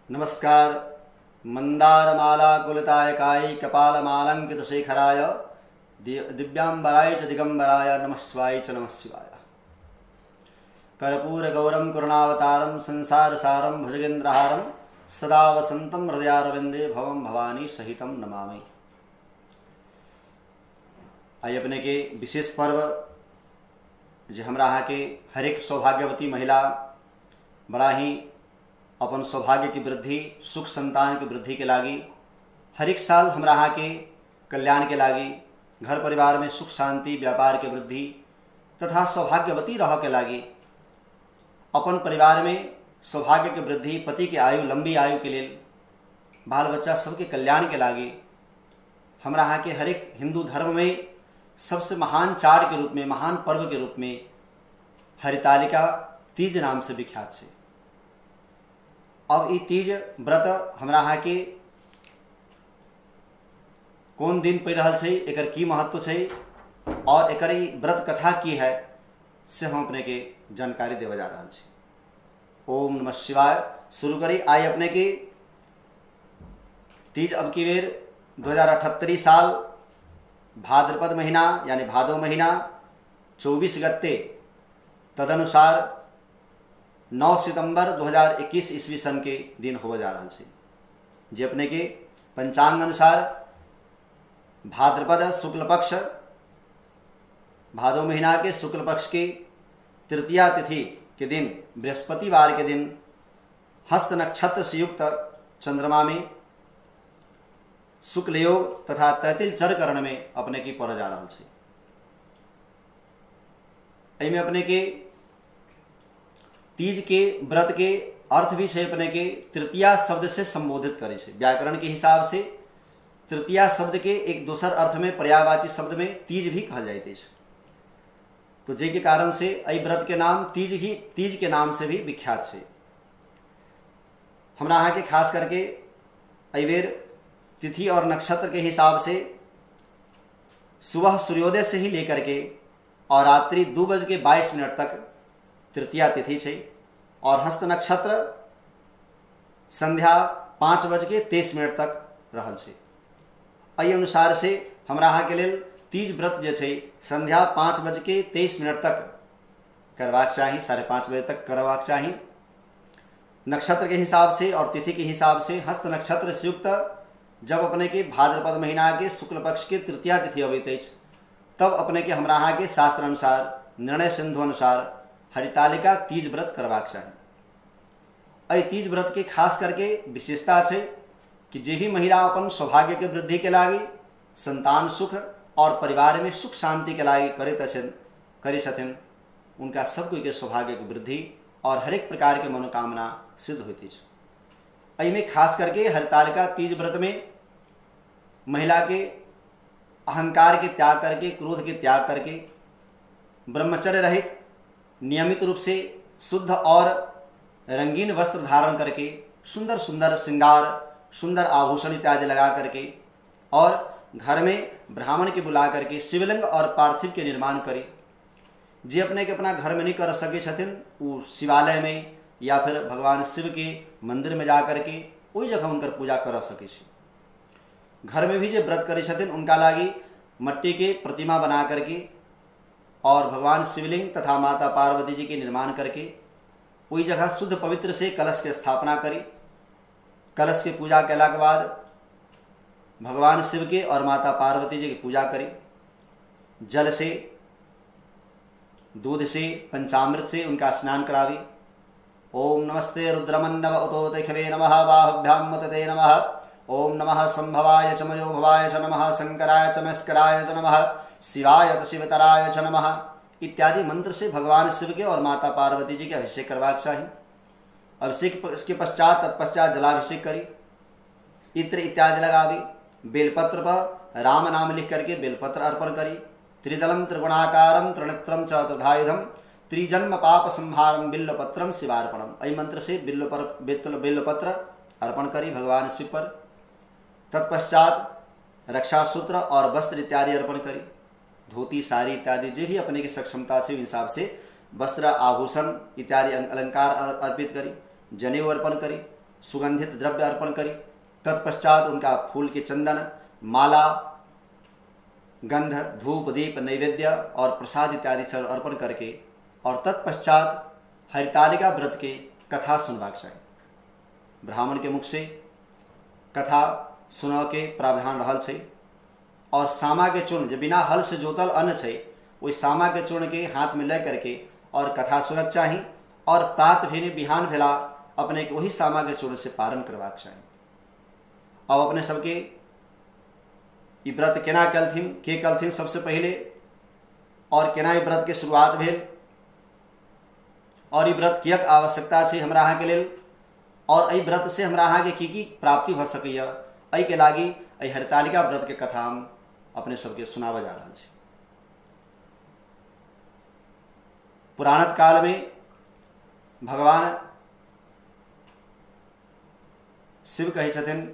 नमस्कार। मंदारमाला कुलतायकाय कपालमालंकित शेखराय दिव्यांबराय च दिगंबराय नमः शिवाय च नमः शिवाय। कर्पूर गौरम करुणावतारम संसार सारम भुजगेन्द्रहारम सदा वसंतम हृदयारविंदे भवम भवानी सहितम नमामि। आई अपने के विशेष पर्व जो हमरा के हर एक सौभाग्यवती महिला बड़ा ही अपन सौभाग्य की वृद्धि सुख संतान की वृद्धि के लागी हर एक साल हमरा के कल्याण के लागी घर परिवार में सुख शांति व्यापार के वृद्धि तथा सौभाग्यवती रह के लागी अपन परिवार में सौभाग्य के वृद्धि पति के आयु लंबी आयु के लिए बाल बच्चा सबके कल्याण के लागी हमरा के हर एक हिंदू धर्म में सबसे महान चाड़ के रूप में महान पर्व के रूप में हरितालिका तीज नाम से विख्यात है। अब ये तीज व्रत हमरा के कौन दिन पड़ रहा है, एकर की महत्व है और एकर व्रत कथा की है से हम अपने के जानकारी देवे जा रहा है। ओम नमः शिवाय। शुरू करी आई अपने की तीज अब की बेर 2078 साल भाद्रपद महीना यानी भादो महीना 24 गते तदनुसार 9 सितंबर 2021 ईस्वी सन के दिन हो जा रहा है। जे अपने के पंचांग अनुसार भाद्रपद शुक्ल पक्ष भादो महीना के शुक्ल पक्ष की तृतीया तिथि के दिन बृहस्पतिवार के दिन हस्त नक्षत्र से युक्त चंद्रमा में शुक्ल योग तथा तैतिल चर करण में अपने की पड़ जा रहा है। एहिमे अपने के तीज के व्रत के अर्थ भी है अपने के तृतीया शब्द से संबोधित करे छे। व्याकरण के हिसाब से तृतीया शब्द के एक दोसर अर्थ में पर्यायवाची शब्द में तीज भी कहल जाइत है। तो जे के कारण से एहि व्रत के नाम तीज के नाम से भी विख्यात है। हमरा के खास करके एहि बेर तिथि और नक्षत्र के हिसाब से सुबह सूर्योदय से ही लेकर के और रात्रि 2:22 तक तृतीया तिथि है और हस्त नक्षत्र संध्या 5:23 तक रहल है। एहि अनुसार से हमरा के लेल तीज व्रत जे छै संध्या 5:23 तक करवाक चाही, 5:30 बजे तक करवाक चाही। नक्षत्र के हिसाब से और तिथि के हिसाब से हस्त नक्षत्र से युक्त जब अपने के भाद्रपद महीना के शुक्ल पक्ष के तृतीया तिथि अबैत अछि तब अपने के हमरा के शास्त्र अनुसार निर्णय सिंधु अनुसार हरितालिका तीज व्रत करवाक चाही। एहि तीज व्रत के खास करके विशेषता है कि जे भी महिला अपन सौभाग्य के वृद्धि के लागी संतान सुख और परिवार में सुख शांति के लागी करे छथिन उनका सब कोई के सौभाग्य की वृद्धि और हर एक प्रकार के मनोकामना सिद्ध होती है। एहिमे खास करके हरितालिका तीज व्रत में महिला के अहंकार के त्याग करके क्रोध के त्याग करके ब्रह्मचर्य रहित नियमित रूप से शुद्ध और रंगीन वस्त्र धारण करके सुंदर सुंदर श्रृंगार सुंदर आभूषण इत्यादि लगा करके और घर में ब्राह्मण के बुला करके शिवलिंग और पार्थिव के निर्माण करे। जे अपने के अपना घर में नहीं कर सके छथिन वो शिवालय में या फिर भगवान शिव के मंदिर में जा करके वही जगह उनकर पूजा कर सके छे। घर में भी जो व्रत करे छथिन उनका लागी मट्टी के प्रतिमा बना करके और भगवान शिवलिंग तथा माता पार्वती जी के निर्माण करके वही जगह शुद्ध पवित्र से कलश की स्थापना करी। कलश की पूजा कैला के बाद भगवान शिव के और माता पार्वती जी की पूजा करी। जल से दूध से पंचामृत से उनका स्नान करावी। ओम नमस्ते रुद्रमन्नव उतोतिखवे नमः बाहुभ्याम मुतते नमः। ओम नमः संभवाय च मयो भवाय च नमः शंकराय च मस्कराय च नमः शिवाय च शिवतराय च नमः इत्यादि मंत्र से भगवान शिव के और माता पार्वती जी के अभिषेक करवाक चाहिए। अभिषेक इसके तत्पश्चात जलाभिषेक करी, इत्र इत्यादि लगावी। बेलपत्र पर राम नाम लिख करके बेलपत्र अर्पण करी। त्रिदलम त्रिगुणाकारम त्रिनेत्रम च त्रिधायुधम त्रिजन्म पाप संहारम बिल्लपत्रम शिवार्पणम। एहि मंत्र से बिल्लपत्र अर्पण करी भगवान शिव पर। तत्पश्चात रक्षा सूत्र और वस्त्र इत्यादि अर्पण करी। धोती साड़ी इत्यादि जो भी अपने की सक्षमता से हिसाब से वस्त्र आभूषण इत्यादि अलंकार अर्पित करी। जनेऊ अर्पण करी। सुगंधित द्रव्य अर्पण करी। तत्पश्चात उनका फूल के चंदन, माला, गंध, धूप, दीप, नैवेद्य और प्रसाद इत्यादि सब अर्पण करके और तत्पश्चात हरितालिका व्रत के कथा सुनबाक चाही। ब्राह्मण के मुख से कथा सुनऽ के प्रावधान रहल छै और सामा के चूर्ण जे बिना हल से जोतल अन्न छै ओहि सामा के चूर्ण के हाथ में ले करके और कथा सुनक चाही और प्रात भेने बिहान भेला अपने के वही सामा के चूर्ण से पारण करबाक चाही। अब अपने सबके ई व्रत केना कलथिन, के कलथिन सबसे पहले और केना ई व्रत के शुरुआत भेल और ई व्रत कियक आवश्यकता छै हमरा अहाँ के लेल और एहि व्रत से हमरा अहाँ के की प्राप्ति भ सकैया, एहि के लागी एहि हरितालिका व्रत के कथा हम अपने सबके सुनाबे जा रहल छी। पुराणत काल में भगवान शिव कहै छथिन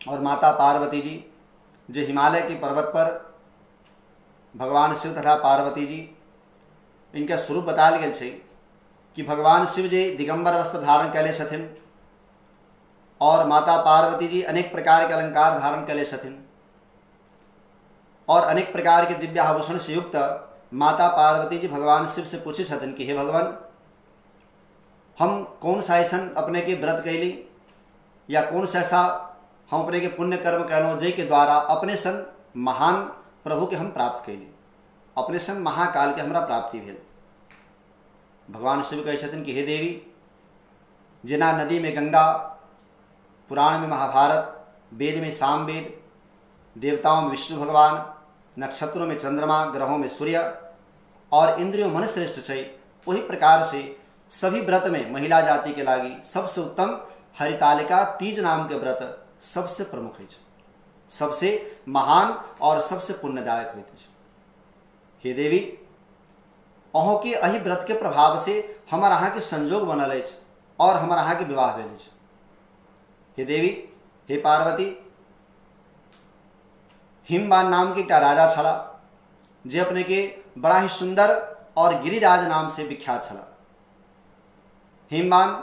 और माता पार्वती जी जे हिमालय के पर्वत पर भगवान शिव तथा पार्वती जी इनका स्वरूप बताल गेल छै कि भगवान शिव जी दिगंबर वस्त्र धारण कैले छथिन और माता पार्वती जी अनेक प्रकार के अलंकार धारण कैले छथिन और अनेक प्रकार के दिव्य आभूषण से युक्त माता पार्वती जी भगवान शिव से पूछे छथिन कि हे भगवान, हम कौन सा ऐसन अपने के व्रत कैली या कौन सा ऐसा हम अपने के पुण्य कर्म कैलो जय के द्वारा अपने सन महान प्रभु के हम प्राप्त कैली, अपने सन महाकाल के हमरा प्राप्ति भेल। भगवान शिव कहै छथिन कि हे देवी, जेना नदी में गंगा, पुराण में महाभारत, वेद में सामवेद, देवताओं में विष्णु भगवान, नक्षत्रों में चंद्रमा, ग्रहों में सूर्य और इंद्रियों मन श्रेष्ठ छै, वही प्रकार से सभी व्रत में महिला जाति के लागी सबसे उत्तम हरितालिका तीज नाम के व्रत सबसे प्रमुख है, सबसे महान और सबसे पुण्यदायक होइत छै। हे देवी, अहों के एहि व्रत के प्रभाव से हमर अहाँ के संजोग बनल अछि और हमर अहाँ के विवाह भेल अछि। हे देवी, हे पार्वती, हिमवान नाम के एकटा राजा छला जे अपने के बड़ा ही सुंदर और गिरिराज नाम से विख्यात छला। हिमवान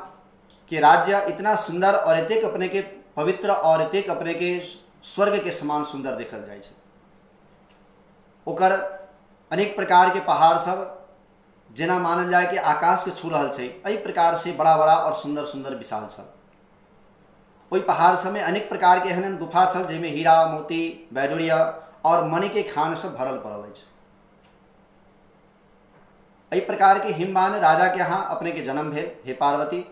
के राज्य इतना सुंदर और एतेक अपने के पवित्र और एतेक अपने के स्वर्ग के समान सुंदर देखल जाय छै। ओकर अनेक प्रकार के पहाड़ सब जेना मानल जाए कि आकाश के छू रहल छै, एहि प्रकार से बड़ा बड़ा और सुंदर सुंदर विशाल छल। ओहि पहाड़ सब में अनेक प्रकार के एहन गुफा छल जाहिमे हीरा, मोती, वैडूर्य और मणि के खान सब भरल पड़ल अछि। एहि प्रकार के हिमवान राजा के यहाँ अपने के जन्म भेल हे पार्वती,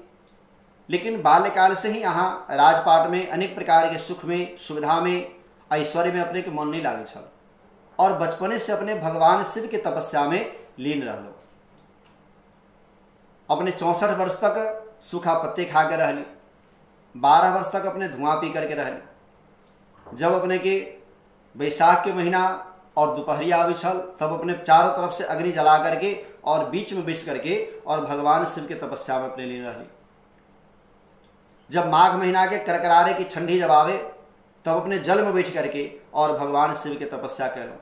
लेकिन बाल्यकाल से ही यहाँ राजपाट में अनेक प्रकार के सुख में, सुविधा में, ऐश्वर्य में अपने के मन नहीं लागे छल और बचपने से अपने भगवान शिव के तपस्या में लीन रहलो। अपने 64 वर्ष तक सूखा पत्ते खा के रहली, 12 वर्ष तक अपने धुआं पी करके रहली। जब अपने के बैसाख के महीना और दोपहरिया आवी छल तब अपने चारों तरफ से अग्नि जला करके और बीच में बैस करके और भगवान शिव के तपस्या में अपने लीन रहली। जब माघ महीना के करकरारे की ठंडी जब आवे तब अपने जल में बैठ करके और भगवान शिव के तपस्या कैलो।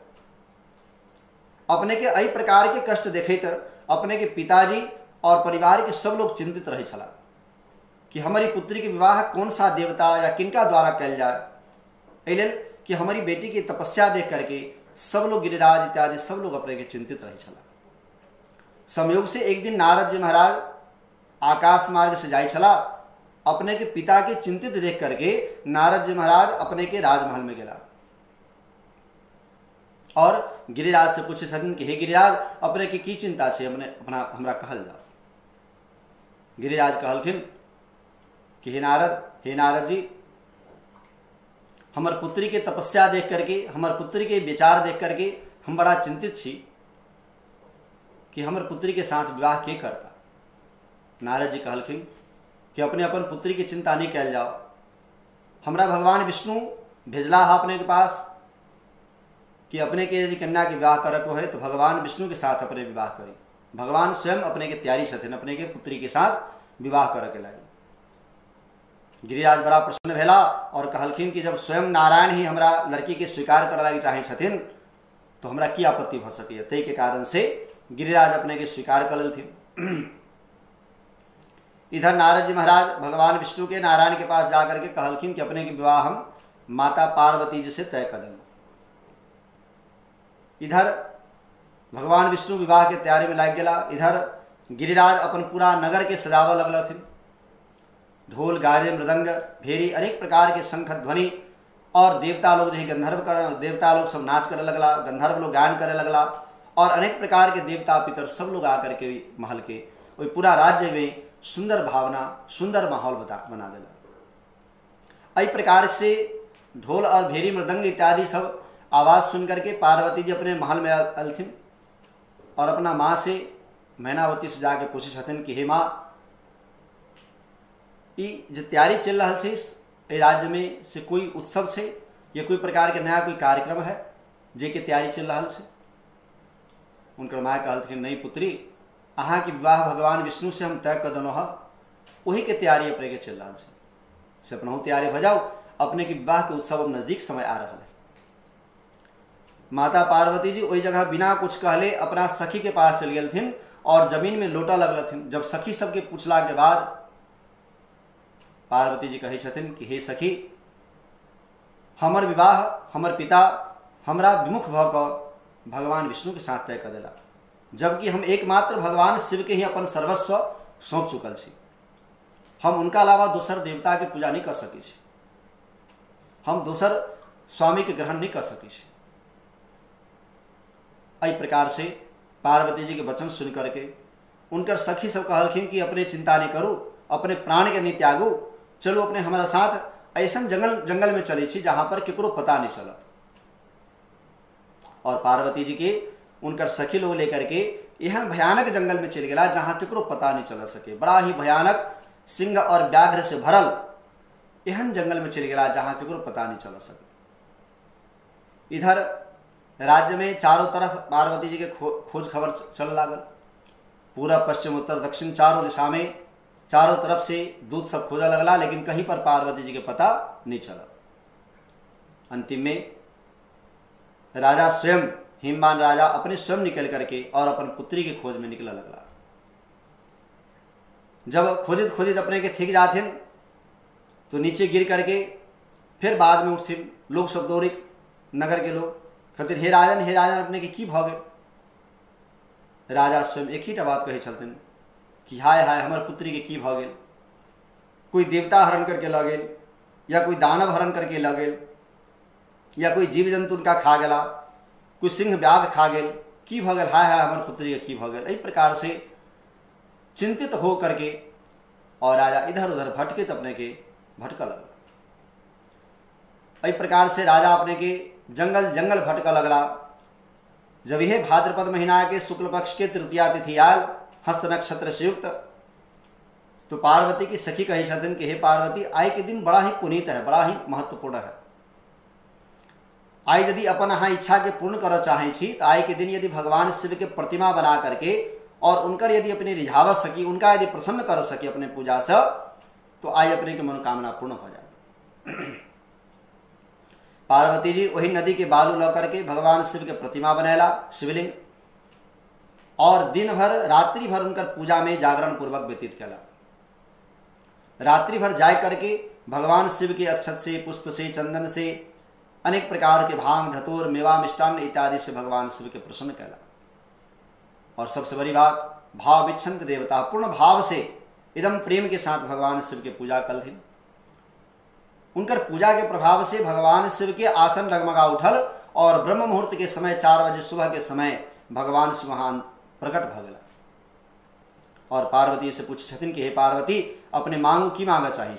अपने के अई प्रकार के कष्ट देखे अपने के पिताजी और परिवार के सब लोग चिंतित रहे छला कि हमारी पुत्री के विवाह कौन सा देवता या किनका द्वारा कैल जाए, एहि कि हमारी बेटी की तपस्या देख करके सब लोग, गिरिराज इत्यादि सब लोग अपने के चिंतित रहे छला। संयोग से एक दिन नारद जी महाराज आकाश मार्ग से जाय छला, अपने के पिता के चिंतित देख करके नारद जी महाराज अपने के राजमहल में गेला और गिरिराज से पूछे छथिन कि हे गिरिराज, अपने की चिंता छे, अपने अपना हमरा कहल जाओ। गिरिराज कहलखिन कि हे नारद जी, हमर पुत्री के तपस्या देख करके, हमर पुत्री के विचार देख करके हम बड़ा चिंतित छी कि हमर पुत्री के साथ विवाह के करता। नारद जी कहलखिन कि अपने अपन पुत्री की चिंता नहीं कैल जाओ, हमरा भगवान विष्णु भेजला है अपने के पास कि अपने के यदि कन्या के विवाह करे को है तो भगवान विष्णु के साथ अपने विवाह करी। भगवान स्वयं अपने के तैयारी छथिन अपने के पुत्री के साथ विवाह करे के लागी। गिरिराज बड़ा प्रसन्न भेला और कहलखिन कि जब स्वयं नारायण ही हमरा लड़की के स्वीकार करे लागी चाहे छथिन तो हमरा की आपत्ति भ सकैए। तै के कारण से गिरिराज अपने के स्वीकार कर लेथिन। इधर नारद जी महाराज भगवान विष्णु के नारायण के पास जाकर के कहलखिन कि अपने के विवाह हम माता पार्वती जी से तय कर देंगे। इधर भगवान विष्णु विवाह के तैयारी में लग गया। इधर गिरिराज अपन पूरा नगर के सजावा लगल थे। ढोल गारे मृदंग भेरी अनेक प्रकार के शंख ध्वनि और देवता लोग जो है देवता लोग सब नाच करे लगला, गंधर्व लोग गायन करे लगला और अनेक प्रकार के देवता पितर सब लोग आकर के महल के वही पूरा राज्य में सुंदर भावना सुंदर माहौल बना देला। इस प्रकार से ढोल और भेरी मृदंग इत्यादि सब आवाज सुन करके पार्वती जी अपने महल में अलथिन और अपना माँ से मैनावती से जाके पूछे छथिन कि हे माँ, जो तैयारी चल रहा है राज्य में से कोई उत्सव है या कोई प्रकार के नया कोई कार्यक्रम है जे के तैयारी चल रहा है। उनकर माँ कहलथिन नहीं पुत्री, अहाँ के विवाह भगवान विष्णु से हम तय कर देनो है, वही के तैयारी अपने के चल रहा है से अपना तैयारी भजाओ, अपने के विवाह के उत्सव अब नजदीक समय आ रहा है। माता पार्वती जी वही जगह बिना कुछ कहले अपना सखी के पास चल गए थे और जमीन में लोटा लगल। जब सखी सबके पूछला के बाद पार्वती जी कही छथिन कि हे सखी, हमर विवाह हमर पिता हमरा विमुख भ क भगवान विष्णु के साथ तय कर देला, जबकि हम एकमात्र भगवान शिव के ही अपन सर्वस्व सौंप चुकल छी। हम उनका अलावा दोसर देवता के पूजा नहीं कर सकी छी, हम दोसर स्वामी के ग्रहण नहीं कर सकी छी। इस प्रकार से पार्वती जी के वचन सुन करके उनकर सखी सब कहलखिन कि अपने चिंता नहीं करू, अपने प्राण के नहीं त्यागू, चलो अपने हमारा साथ ऐसा जंगल में चले छी जहां पर केकरो पता नहीं चलत। और पार्वती जी के उनकर सखी लोग लेकर के यह भयानक जंगल में चल गया जहां केकरो पता नहीं चल सके। बड़ा ही भयानक सिंह और व्याघ्र से भरल एहन जंगल में चल गया जहां केकरो पता नहीं चल सके। इधर राज्य में चारों तरफ पार्वती जी के खोज खबर चल लागल। पूरा पश्चिम उत्तर दक्षिण चारों दिशा में चारों तरफ से दूत सब खोजा लगला, लेकिन कहीं पर पार्वती जी के पता नहीं चला। अंतिम में राजा स्वयं हिमवान राजा अपने स्वयं निकल करके और अपन पुत्री के खोज में निकला लगला। जब खोजित खोजित अपने के थिक जाते तो नीचे गिर करके फिर बाद में उठते लोग सब दौड़े, नगर के लोग कहते हे राजन अपने के की भगे। राजा स्वयं एक ही बात कहे चलते कि हाय हाय हमर पुत्री के की भगे, कोई देवता हरण करके ल गेल या कोई दानव हरण करके ल गेल या कोई जीव जंतु उनका खा गला, कोई सिंह व्याघ्र खा गेल, की भ गेल, हाय हाय हमर पुत्री के की भ गेल। इस प्रकार से चिंतित हो करके और राजा इधर उधर भटकित अपने के भटका लगला। इस प्रकार से राजा अपने के जंगल जंगल भटका लगला। जब यह भाद्रपद महीना के शुक्ल पक्ष के तृतीया तिथि आयल हस्त नक्षत्र से युक्त, तो पार्वती की सखी कही छथिन कि हे पार्वती, आई के दिन बड़ा ही पुनीत है, बड़ा ही महत्वपूर्ण है। आई यदि अपन अहाँ इच्छा के पूर्ण कर चाहे छी तो आई के दिन यदि भगवान शिव के प्रतिमा बना करके और उनकर यदि अपनी रिझावत सकी, उनका यदि प्रसन्न कर सकी अपने पूजा से, तो आई अपने की मनोकामना पूर्ण हो जाए। पार्वती जी वही नदी के बालू ला करके भगवान शिव के प्रतिमा बनाएला शिवलिंग, और दिन भर रात्रि भर उनकर पूजा में जागरण पूर्वक व्यतीत कैला। रात्रि भर जाय करके भगवान शिव के अक्षत से, पुष्प से, चंदन से, अनेक प्रकार के भांग धतूर मेवा मिष्टान इत्यादि से भगवान शिव के प्रसन्न कैला। और सबसे बड़ी बात, भाव विच्छंद देवता पूर्ण भाव से एकदम प्रेम के साथ भगवान शिव की पूजा कल थी। उनकर पूजा के प्रभाव से भगवान शिव के आसन डगमगा उठल और ब्रह्म मुहूर्त के समय 4 बजे सुबह के समय भगवान शिव वहां प्रकट भ गया। और पार्वती से पूछ छथिन कि हे पार्वती, अपने मांगू की मांगा चाहिए।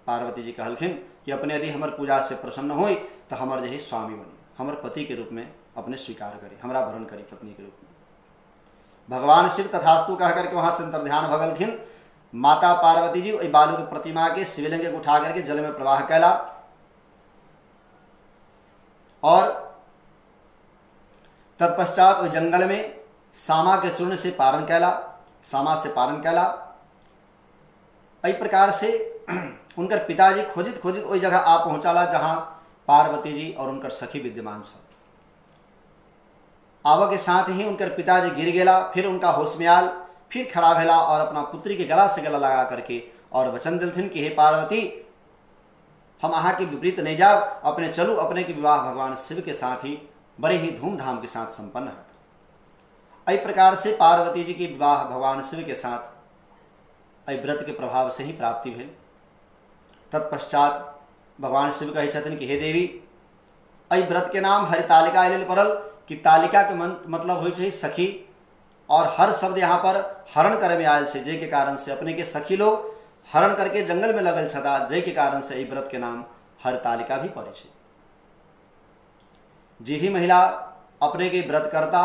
पार्वती जी कहलखिन कि अपने यदि हमर पूजा से प्रसन्न होई तो हमर जही स्वामी बनी, हमर पति के रूप में अपने स्वीकार करे, हमरा वरण करे पत्नी के रूप में। भगवान शिव तथास्तु कह करके वहां से अंतर्ध्यान भगलखिन। माता पार्वती जी बालू की प्रतिमा के शिवलिंग को उठा करके जल में प्रवाह कैला और तत्पश्चात उस जंगल में सामा के चूर्ण से पारण कैला, सामा से पारण कैला। इस प्रकार से उनकर पिताजी खोजित खोजित वही जगह आ पहुंचाला जहां पार्वती जी और उनकर सखी विद्यमान छ। आवा के साथ ही उनकर पिताजी गिर गेला, फिर उनका होश में आल, फिर खड़ा भेला और अपना पुत्री के गला से गला लगा करके और वचन दिलथिन कि हे पार्वती, हम अहाँ के विपरीत नहीं जाओ, अपने चलू, अपने के विवाह भगवान शिव के साथ ही बड़े ही धूमधाम के साथ संपन्न है। इस प्रकार से पार्वती जी की विवाह भगवान शिव के साथ व्रत के प्रभाव से ही प्राप्ति भेल। तत्पश्चात भगवान शिव कहे छथिन कि हे देवी, व्रत के नाम हरितालिका लेल पड़ल कि तालिका के मतलब होइ छै सखी, और हर शब्द यहाँ पर हरण करे में आयल छै, जय के कारण से अपने के सखी लोग हरण करके जंगल में लगल छथा, जय के कारण से व्रत के नाम हरितालिका भी पड़े छै। जी भी महिला अपने के व्रत करता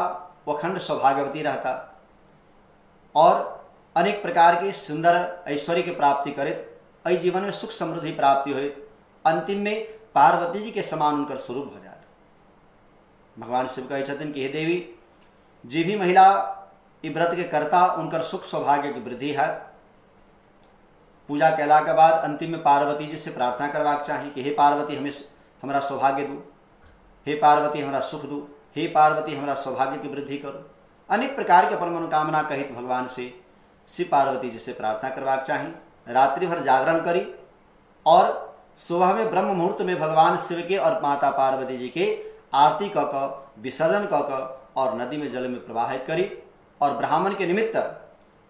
वो अखंड सौभाग्यवती रहता और अनेक प्रकार के सुंदर ऐश्वर्य की प्राप्ति करित, अई जीवन में सुख समृद्धि प्राप्ति हुई, अंतिम में पार्वती जी के समान उनकर स्वरूप हो जाता। भगवान शिव कहे छथिन कि हे देवी, जी भी महिला ई व्रत के करता उनकर सुख सौभाग्य की वृद्धि है। पूजा कैला के बाद अंतिम में पार्वती जी से प्रार्थना करवाक चाहिए कि हे पार्वती, हमें हमारा सौभाग्य दू, हे पार्वती हमारा सुख दू, हे पार्वती हमारा सौभाग्य की वृद्धि करो। अनेक प्रकार के अपन मनोकामना कहित भगवान से शिव पार्वती जी से प्रार्थना करवाक चाहिए। रात्रि भर जागरण करी और सुबह में ब्रह्म मुहूर्त में भगवान शिव के और माता पार्वती जी के आरती क विसर्जन क और नदी में जल में प्रवाहित करी और ब्राह्मण के निमित्त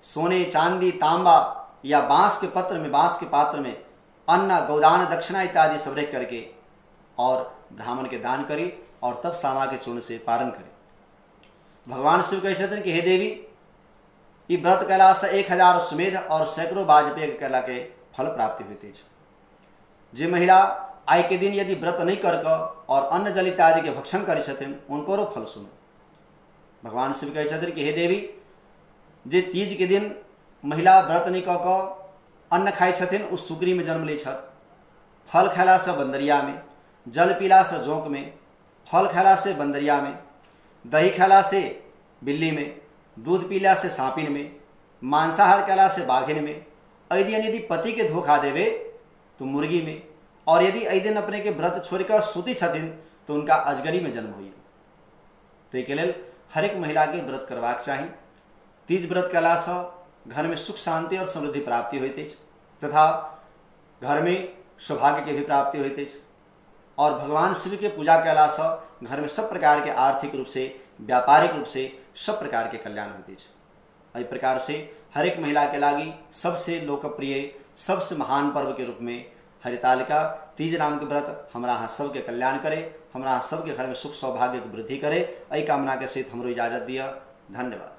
सोने, चांदी, तांबा या बांस के पात्र में अन्न, गौदान, दक्षिणा इत्यादि सब रख करके और ब्राह्मण के दान करी और तब सामा के चूर्ण से पारण करी। भगवान शिव कहे छथिन कि हे देवी, ई व्रत कैला से 1000 सुमेध और सैकड़ों वाजपेय कैला के फल प्राप्ति होती है। जे महिला आय के दिन यदि व्रत नहीं करके और अन्न जल इत्यादि के भक्षण करे छथिन, उनको फल सुनो। भगवान शिव कहे छथिन कि हे देवी, जे तीज के दिन महिला व्रत नहीं कऽ अन्न खाए छथिन, उस सुकरी में जन्म ले छथ। फल खैला से बंदरिया में, जल पीला से जोंक में, फल खैला से बंदरिया में, दही खैला से बिल्ली में, दूध पीला से सांपिन में, मांसाहार कैला से बाघिन में, यदि पति के धोखा देवे तो मुर्गी में, और यदि अई दिन अपने के व्रत छोड़कर सूती छथिन तो उनका अजगरी में जन्म हुई। तो एक लेल हर एक महिला के व्रत करवाक चाहिए। तीज व्रत कैला से घर में सुख शांति और समृद्धि प्राप्ति होती है तथा घर में सौभाग्य के भी प्राप्ति होती है और भगवान शिव के पूजा कैला से घर में सब प्रकार के आर्थिक रूप से, व्यापारिक रूप से सब प्रकार के कल्याण होते हैं। इस प्रकार से हर एक महिला के लागी सबसे लोकप्रिय, सबसे महान पर्व के रूप में हरितालिका तीज नाम के व्रत हमारा यहाँ सबके कल्याण करे, हमारा सबके घर में सुख सौभाग्य की वृद्धि करे। यही कामना के सहित हमरो इजाजत दिया। धन्यवाद।